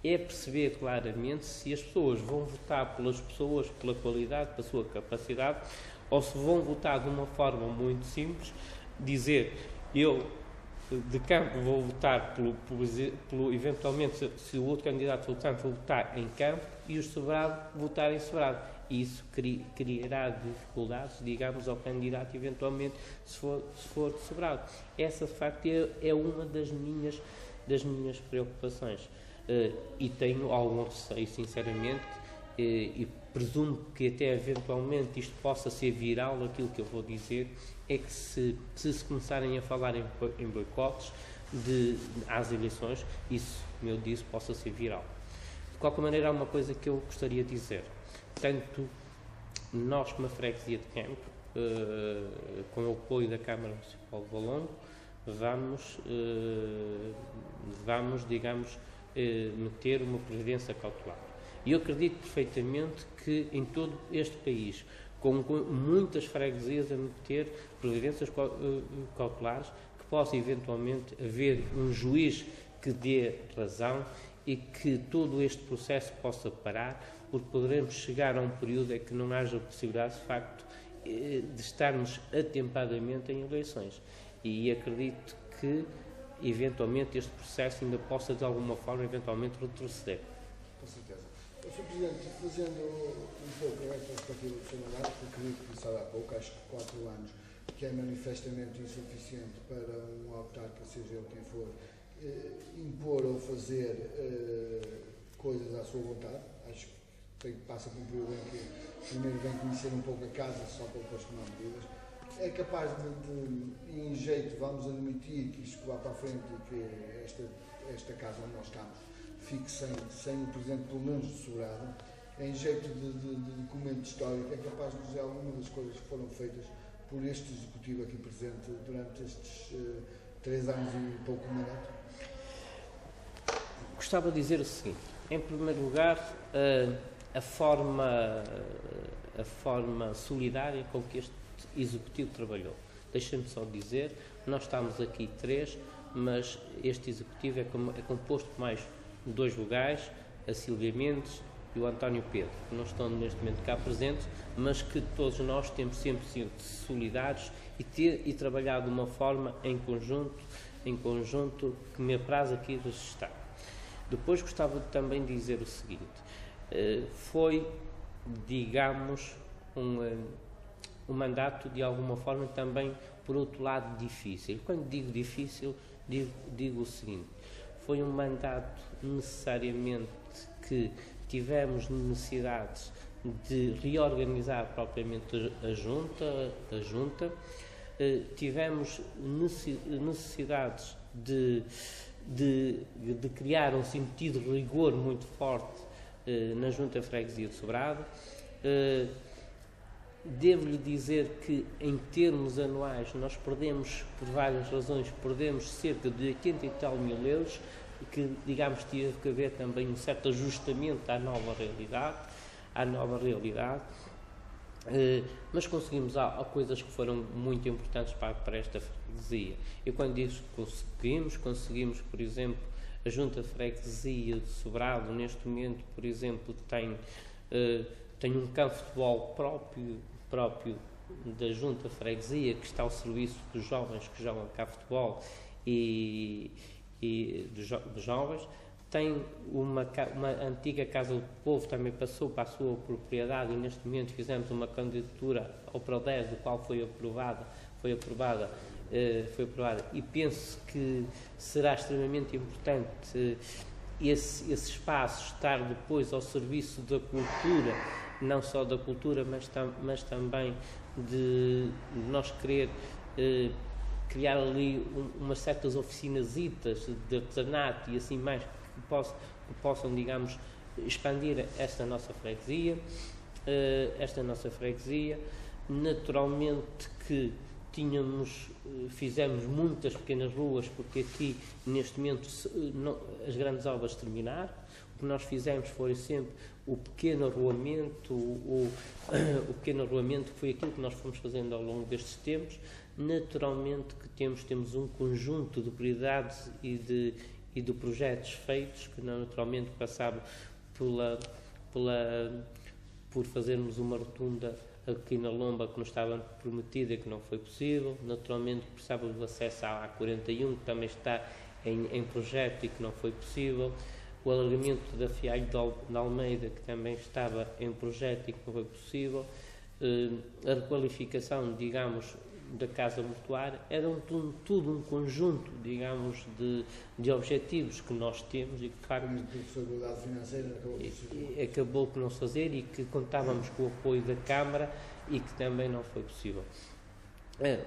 É perceber claramente se as pessoas vão votar pelas pessoas, pela qualidade, pela sua capacidade, ou se vão votar de uma forma muito simples, dizer eu de Campo vou votar eventualmente, se o outro candidato votar, vou votar em Campo, e os de Sobrado votar em Sobrado. E isso criará dificuldades, digamos, ao candidato, eventualmente, se for de Sobrado. Essa, de facto, é uma das minhas preocupações. E tenho algum receio, sinceramente, e presumo que até eventualmente isto possa ser viral, aquilo que eu vou dizer, é que se começarem a falar em boicotes, às eleições, isso, como eu disse, possa ser viral. De qualquer maneira, há uma coisa que eu gostaria de dizer. Tanto nós, como a freguesia de Campo, com o apoio da Câmara Municipal de Valongo, vamos, digamos, meter uma previdência cautelar. E eu acredito perfeitamente que em todo este país, com muitas freguesias a meter previdências cautelares, que possa eventualmente haver um juiz que dê razão e que todo este processo possa parar, porque poderemos chegar a um período em que não haja possibilidade, de facto, de estarmos atempadamente em eleições. E acredito que, eventualmente, este processo ainda possa, de alguma forma, eventualmente retroceder. Com certeza. Sr. Presidente, fazendo um pouco a retrospectiva do seu mandato, que acredito que disse há pouco, acho que 4 anos, que é manifestamente insuficiente para um autarca, seja ele quem for, impor ou fazer coisas à sua vontade. Acho que passa por um período em que primeiro vem conhecer um pouco a casa, só para depois tomar medidas. É capaz de em jeito, vamos admitir que isto vá para a frente e que esta casa onde nós estamos fique sem o Presidente, pelo menos de sobrado, em jeito de documento histórico, é capaz de dizer algumas das coisas que foram feitas por este Executivo aqui presente durante estes 3 anos e pouco de mandato? Gostava de dizer o seguinte: em primeiro lugar, a forma solidária com que este Executivo trabalhou. Deixem-me só dizer, nós estamos aqui 3, mas este Executivo é composto por mais 2 vogais, a Sílvia Mendes e o António Pedro, que não estão neste momento cá presentes, mas que todos nós temos sempre sido solidários e trabalhado de uma forma em conjunto que me apraz aqui registrar. Depois gostava também de dizer o seguinte: foi, digamos, um mandato de alguma forma também, por outro lado, difícil. Quando digo difícil, digo o seguinte: foi um mandato necessariamente que tivemos necessidades de reorganizar propriamente a junta, tivemos necessidades de criar um sentido de rigor muito forte na Junta de Freguesia de Sobrado. Devo-lhe dizer que, em termos anuais, nós perdemos, por várias razões, cerca de 80 e tal mil euros, que, digamos, teve que haver também um certo ajustamento à nova realidade, mas conseguimos, há coisas que foram muito importantes para esta freguesia. Eu, quando digo conseguimos, por exemplo, a Junta de Freguesia de Sobrado, neste momento, por exemplo, tem um campo de futebol próprio da Junta de Freguesia, que está ao serviço dos jovens que jogam cá futebol e dos jovens. Tem uma antiga Casa do Povo, também passou para a sua propriedade, e neste momento fizemos uma candidatura ao PRODES, do qual foi aprovada, e penso que será extremamente importante esse espaço estar depois ao serviço da cultura, não só da cultura, mas também de nós querer criar ali umas certas oficinasitas de artesanato e assim mais, que possam, digamos, expandir esta nossa freguesia. Naturalmente que fizemos muitas pequenas ruas, porque aqui, neste momento, as grandes obras terminaram. O que nós fizemos foi sempre o pequeno arruamento, que foi aquilo que nós fomos fazendo ao longo destes tempos. Naturalmente que temos um conjunto de prioridades e de projetos feitos, que naturalmente passaram por fazermos uma rotunda aqui na Lomba, que nos estava prometida e que não foi possível. Naturalmente precisávamos do acesso à A41, que também está em projeto e que não foi possível. O alargamento da Fialho de Almeida, que também estava em projeto e que não foi possível. A requalificação, digamos, da Casa Mortuária. Era tudo um conjunto, digamos, de objetivos que nós temos e que, de facto, acabou por não se fazer, e que contávamos com o apoio da Câmara e que também não foi possível.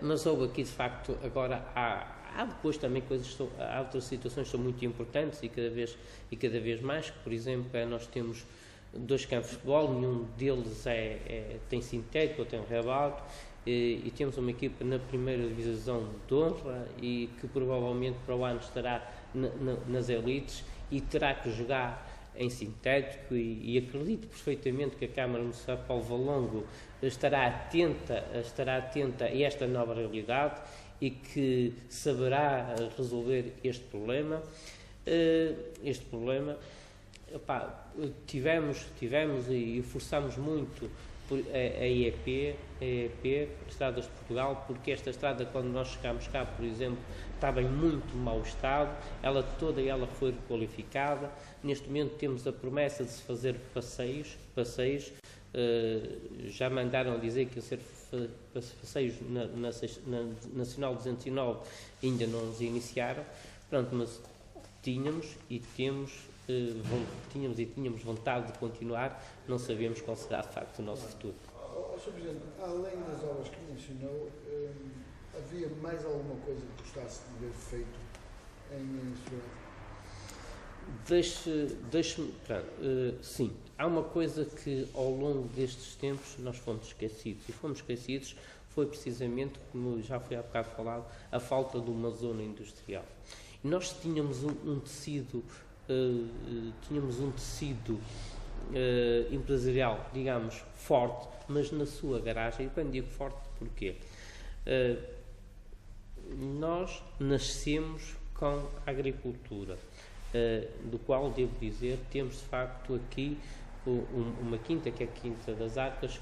Mas houve aqui, de facto, agora há Há depois também há outras situações que são muito importantes e cada vez mais, que, por exemplo, nós temos 2 campos de futebol, nenhum deles tem sintético ou tem relvado, e temos uma equipa na primeira divisão de honra e que provavelmente para o ano estará nas elites e terá que jogar em sintético, e acredito perfeitamente que a Câmara Municipal de Valongo estará atenta a esta nova realidade e que saberá resolver este problema. Tivemos e forçamos muito a EEP, Estradas de Portugal, porque esta estrada, quando nós chegámos cá, por exemplo, estava em muito mau estado, toda ela foi requalificada. Neste momento temos a promessa de se fazer passeios, já mandaram dizer que iam ser passeios na Nacional 209, ainda não os iniciaram, pronto, mas tínhamos vontade de continuar, não sabemos qual será de facto o nosso futuro. Sr. Presidente, além das obras que mencionou, havia mais alguma coisa que gostasse de ver feito em Sobrado? Sim, há uma coisa que ao longo destes tempos nós fomos esquecidos, foi precisamente, como já foi há bocado falado, a falta de uma zona industrial. E nós tínhamos um tecido empresarial, digamos, forte, mas na sua garagem. E quando digo forte, porquê? Nós nascemos com a agricultura, do qual, devo dizer, temos de facto aqui uma quinta, que é a Quinta das Arcas,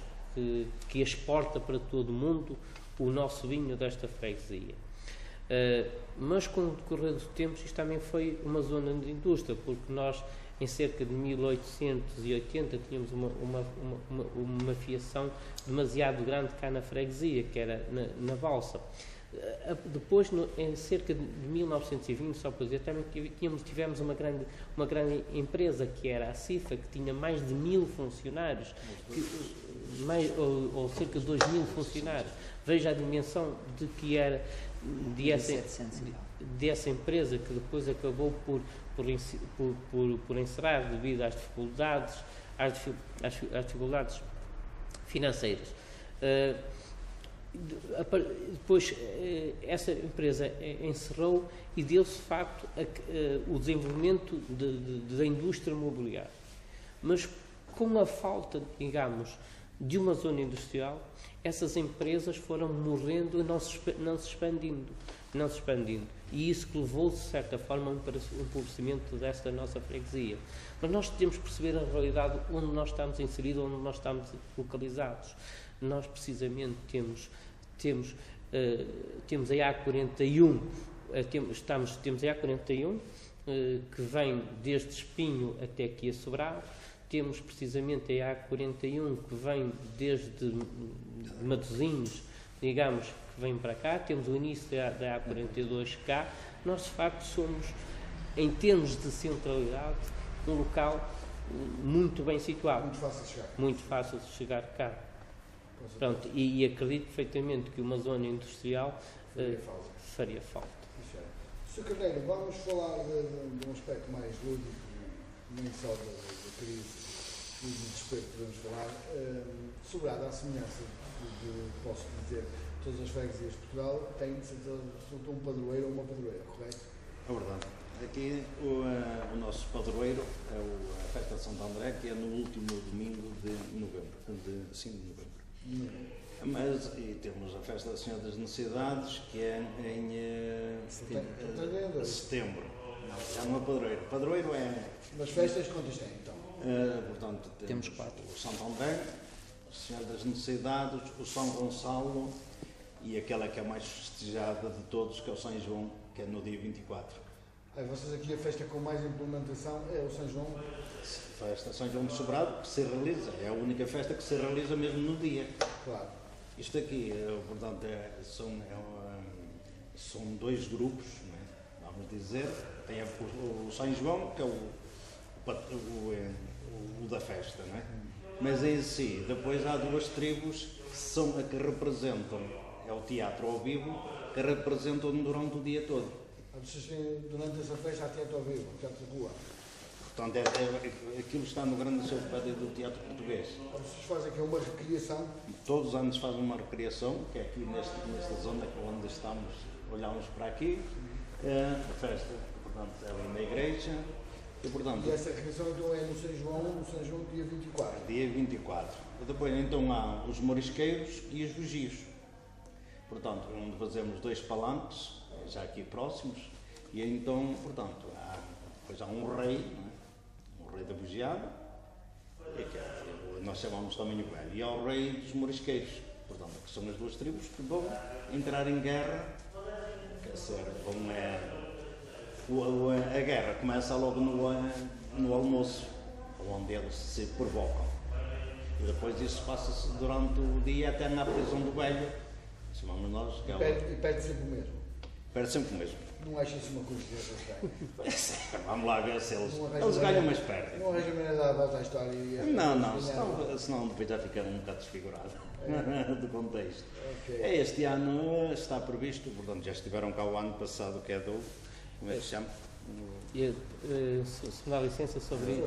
que exporta para todo o mundo o nosso vinho desta freguesia. Mas com o decorrer do tempo isto também foi uma zona de indústria, porque nós em cerca de 1880 tínhamos uma fiação demasiado grande cá na freguesia, que era na Valsa. Depois, em cerca de 1920, só para dizer, também tivemos uma grande empresa, que era a CIFA, que tinha mais de 1000 funcionários, ou cerca de 2000 funcionários. Veja a dimensão de que era dessa empresa, que depois acabou por encerrar devido às dificuldades financeiras. Depois essa empresa encerrou e deu-se de facto o desenvolvimento da indústria imobiliária. Mas com a falta, digamos, de uma zona industrial, essas empresas foram morrendo e não se expandindo. E isso que levou, de certa forma, a um empobrecimento desta nossa freguesia. Mas nós temos que perceber a realidade onde nós estamos inseridos, onde nós estamos localizados. Nós, precisamente, temos a A41, temos a A41, que vem desde Espinho até aqui a Sobrado. Temos precisamente a A41, que vem desde Matosinhos, digamos, que vem para cá. Temos o início da A42 cá. Nós, de facto, somos, em termos de centralidade, um local muito bem situado. Muito fácil de chegar cá. Pronto, e acredito perfeitamente que uma zona industrial faria falta. Sr. Carneiro, vamos falar de um aspecto mais lúdico, nem só da crise e do desespero que podemos falar. Sobrado, à semelhança posso dizer, todas as freguesias de Portugal têm um padroeiro ou uma padroeira, correto? É verdade. Aqui o nosso padroeiro é a festa de Santo André, que é no último domingo de novembro, de 5 de novembro. Mas temos a festa da Senhora das Necessidades, que é em setembro. É uma padroeira. Padroeiro é... Mas festas quantas têm, então? Portanto, temos 4. O Santo André, a Senhora das Necessidades, o São Gonçalo e aquela que é a mais festejada de todos, que é o São João, que é no dia 24. Vocês aqui, a festa com mais implementação é o São João? A festa São João de Sobrado, que se realiza, é a única festa que se realiza mesmo no dia. Claro. Isto aqui, portanto, são 2 grupos, não é? Vamos dizer. Tem o São João, que é o da festa, não é? Mas em si, depois há 2 tribos que representam é o teatro ao vivo que representam durante o dia todo. Durante essa festa há teatro ao vivo, teatro de rua. Portanto, aquilo está no grande enciclopédia do teatro português. Vocês fazem aqui uma recriação? Todos os anos fazem uma recriação, que é aqui nesta zona onde estamos, olhamos para aqui. A festa, portanto, é ali na igreja. E essa recriação então é no São João dia 24? Dia 24. Depois então há os morisqueiros e os bugios. Portanto, onde fazemos 2 palanques, já aqui próximos, e então, portanto, depois há um rei, não é? O rei da bugiada, nós chamamos também o velho, e há o rei dos morisqueiros, portanto, que são as 2 tribos que vão entrar em guerra, quer dizer, a guerra começa logo no almoço, onde eles se provocam, e depois isso passa-se durante o dia até na prisão do velho, chamamos nós. E perde sempre o mesmo? Perde sempre o mesmo. Não acha isso uma coincidência? Vamos lá ver se eles ganham, mas perdem. Não arranja maneira de dar a volta à história e senão depois já fica um bocado desfigurado do contexto. Okay. Este ano está previsto, portanto já estiveram cá o ano passado, que é do, como é que se chama? Se me dá licença sobre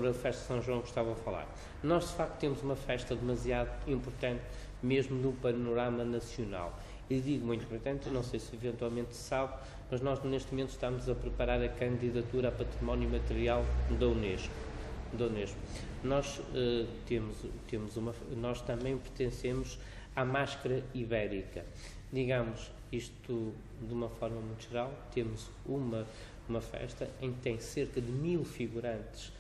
a festa de São João que estava a falar. Nós de facto temos uma festa demasiado importante, mesmo no panorama nacional. E digo muito importante, não sei se eventualmente se sabe, mas nós neste momento estamos a preparar a candidatura a Património Material da Unesco. Nós nós também pertencemos à Máscara Ibérica. Digamos isto de uma forma muito geral, temos uma festa em que tem cerca de 1000 figurantes,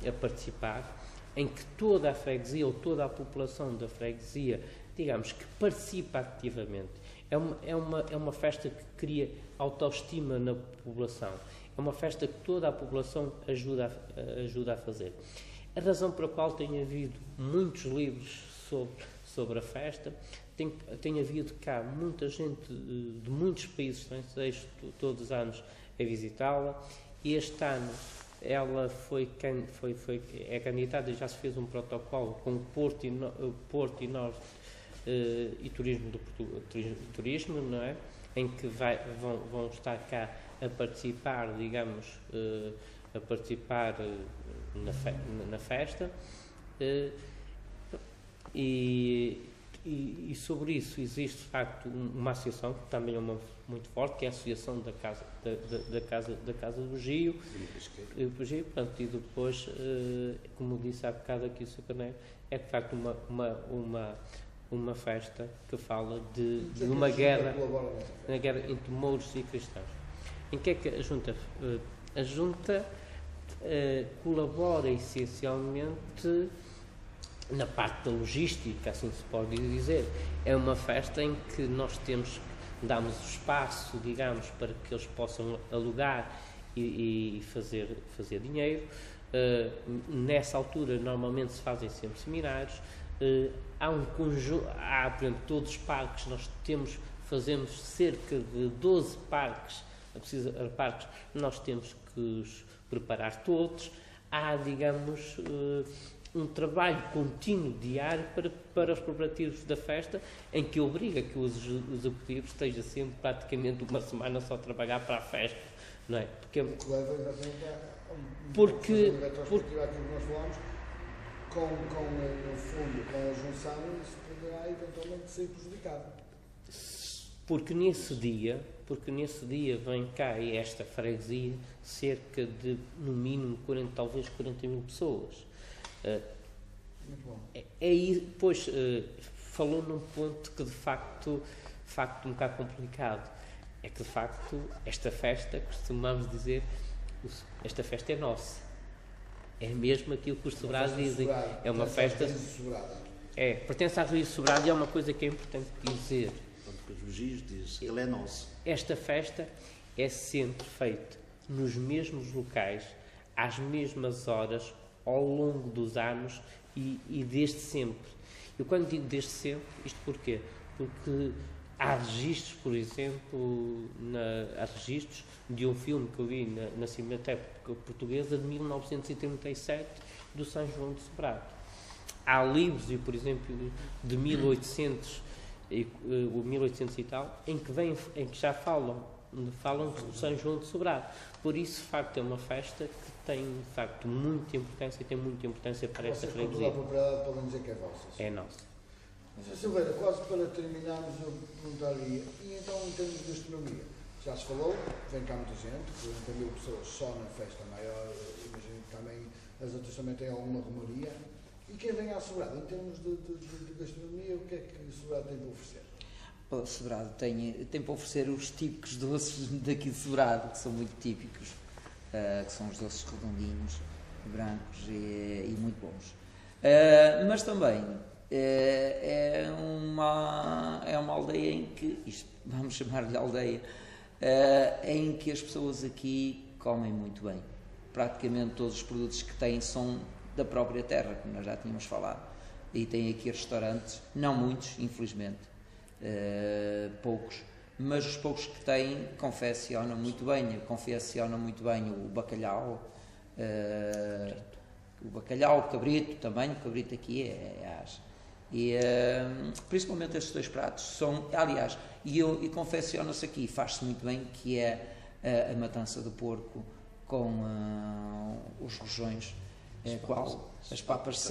a participar, em que toda a freguesia ou toda a população da freguesia, digamos, que participa ativamente. É uma festa que cria autoestima na população. É uma festa que toda a população ajuda a fazer. A razão pela qual tem havido muitos livros sobre a festa, tem havido cá muita gente de muitos países estrangeiros todos os anos a visitá-la, e este ano ela é candidata e já se fez um protocolo com o Porto e Norte e Turismo, não é? Em que vão estar cá a participar, digamos, na festa, e sobre isso existe de facto uma associação que também é muito forte, que é a Associação da Casa do Gio, e depois, como disse há bocado aqui o Sr. Carneiro, é de facto uma festa que fala de uma guerra entre mouros e cristãos. Em que é que a Junta? A Junta colabora essencialmente na parte da logística, assim se pode dizer. É uma festa em que nós damos o espaço, digamos, para que eles possam alugar e fazer dinheiro. Nessa altura, normalmente se fazem sempre seminários. Há um conjunto, por exemplo, todos os parques, nós fazemos cerca de 12 parques, nós temos que os preparar todos. Há, digamos, um trabalho contínuo, diário, para os preparativos da festa, em que obriga que o executivo esteja sempre praticamente uma semana só a trabalhar para a festa, não é? Porque aquilo que nós falamos, no fundo, com a junção, isso poderá eventualmente ser prejudicado. Porque nesse dia vem cá a esta freguesia cerca de, no mínimo, talvez 40 mil pessoas. Muito bom. Pois, falou num ponto que de facto um bocado complicado. É que de facto esta festa, costumamos dizer, esta festa é nossa. É mesmo aquilo que os sobrados dizem. É uma festa. Pertence à Rua Sobrado, e é uma coisa que é importante dizer. Os bugios dizem, ele é nosso. Esta festa é sempre feita nos mesmos locais, às mesmas horas, ao longo dos anos e desde sempre. Eu quando digo desde sempre, isto porquê? Porque há registros, por exemplo, há registros de um filme que eu vi na Cinemateca Portuguesa de 1937, do São João de Sobrado. Há livros, por exemplo, de 1800 e tal, em que já falam de São João de Sobrado. Por isso, de facto, é uma festa que tem, de facto, muita importância e tem muita importância para esta freguesia. A propriedade podem dizer que é vossa. É nossa. Sr. Silveira, quase para terminarmos, eu perguntaria, e então em termos de gastronomia? Já se falou, vem cá muita gente, 40.000 pessoas só na festa maior, imagino que também as outras também têm alguma romaria. E quem vem à Sobrado, em termos de gastronomia, o que é que Sobrado tem para oferecer? O Sobrado tem para oferecer os típicos doces daqui de Sobrado, que são muito típicos, que são os doces redondinhos, brancos e muito bons. Mas também é uma aldeia em que, vamos chamar-lhe aldeia, em que as pessoas aqui comem muito bem. Praticamente todos os produtos que têm são da própria terra, como nós já tínhamos falado. E tem aqui restaurantes, não muitos, infelizmente, poucos, mas os poucos que têm confeccionam muito bem o bacalhau, o cabrito também, o cabrito aqui é ás. E principalmente estes dois pratos são, aliás, e confecciona-se aqui, faz-se muito bem, que é a matança do porco com os rojões, as papas de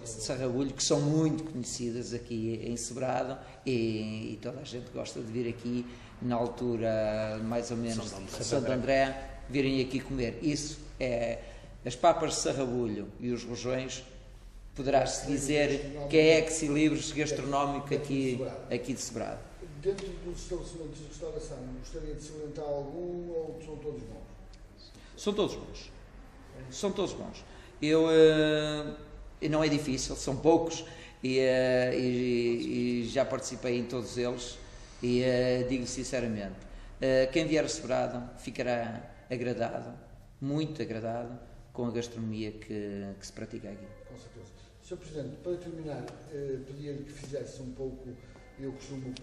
sarrabulho, que são muito conhecidas aqui em Sobrado, e toda a gente gosta de vir aqui na altura mais ou menos de Santo André, virem aqui comer. Isso é as papas de sarrabulho e os rojões. Poderá-se dizer que é ex-libris gastronómico aqui de Sobrado. Dentro dos estabelecimentos de restauração, gostaria de salientar algum ou são todos bons? São todos bons. São todos bons. Não é difícil, são poucos e já participei em todos eles e digo sinceramente, quem vier a Sobrado ficará agradado, muito agradado, com a gastronomia que se pratica aqui. Com certeza. Sr. Presidente, para terminar, pedia-lhe que fizesse um pouco, eu costumo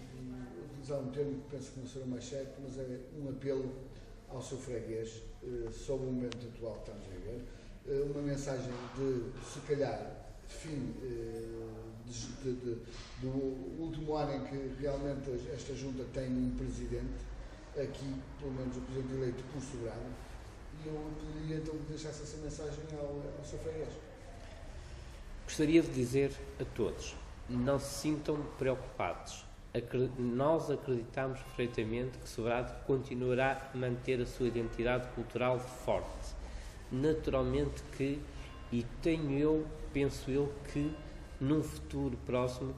utilizar um termo que penso que não será mais certo, mas é um apelo ao seu freguês sobre o momento atual que estamos a viver, uma mensagem de, se calhar, fim do último ano em que realmente esta junta tem um presidente, aqui, pelo menos o presidente eleito por Sobrado, e eu pediria então que deixasse essa mensagem ao seu freguês. Gostaria de dizer a todos, não se sintam preocupados. Nós acreditamos perfeitamente que Sobrado continuará a manter a sua identidade cultural forte. Naturalmente que, e penso eu que num futuro próximo,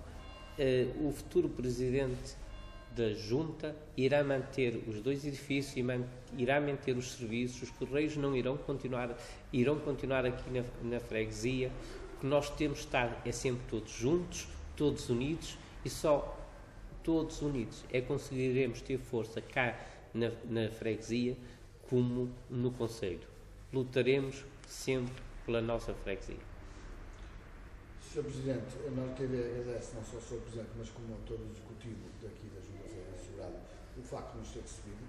o futuro presidente da Junta irá manter os dois edifícios e irá manter os serviços. Os Correios não irão continuar aqui na freguesia. O que nós temos de estar é sempre todos juntos, todos unidos, e só todos unidos é que conseguiremos ter força cá na freguesia como no concelho. Lutaremos sempre pela nossa freguesia. Sr. Presidente, a Nord TV agradece não só ao Sr. Presidente, mas como a todo o Executivo daqui da Junta Freguesa de Sobrado o facto de nos ter recebido.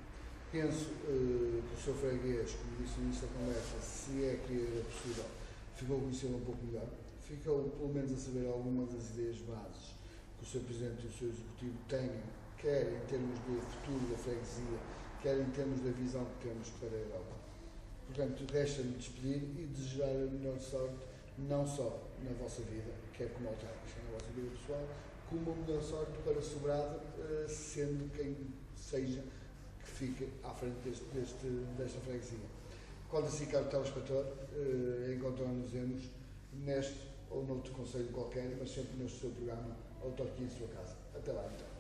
Penso que o Sr. Freguês, como disse no início da conversa, se é que é possível, ficou a conhecê-lo um pouco melhor, ficou pelo menos a saber algumas das ideias bases que o Sr. Presidente e o Sr. Executivo tenham, quer em termos de futuro da freguesia, quer em termos da visão que temos para a Europa. Portanto, resta-me despedir e desejar a melhor sorte, não só na vossa vida, quer como autárquica, na vossa vida pessoal, como a melhor sorte para Sobrado, sendo quem seja que fique à frente desta freguesia. Quando assim, caro telespectador, encontramos-nos neste ou noutro conselho qualquer, mas sempre neste seu programa, Autarquia em Sua Casa. Até lá, então.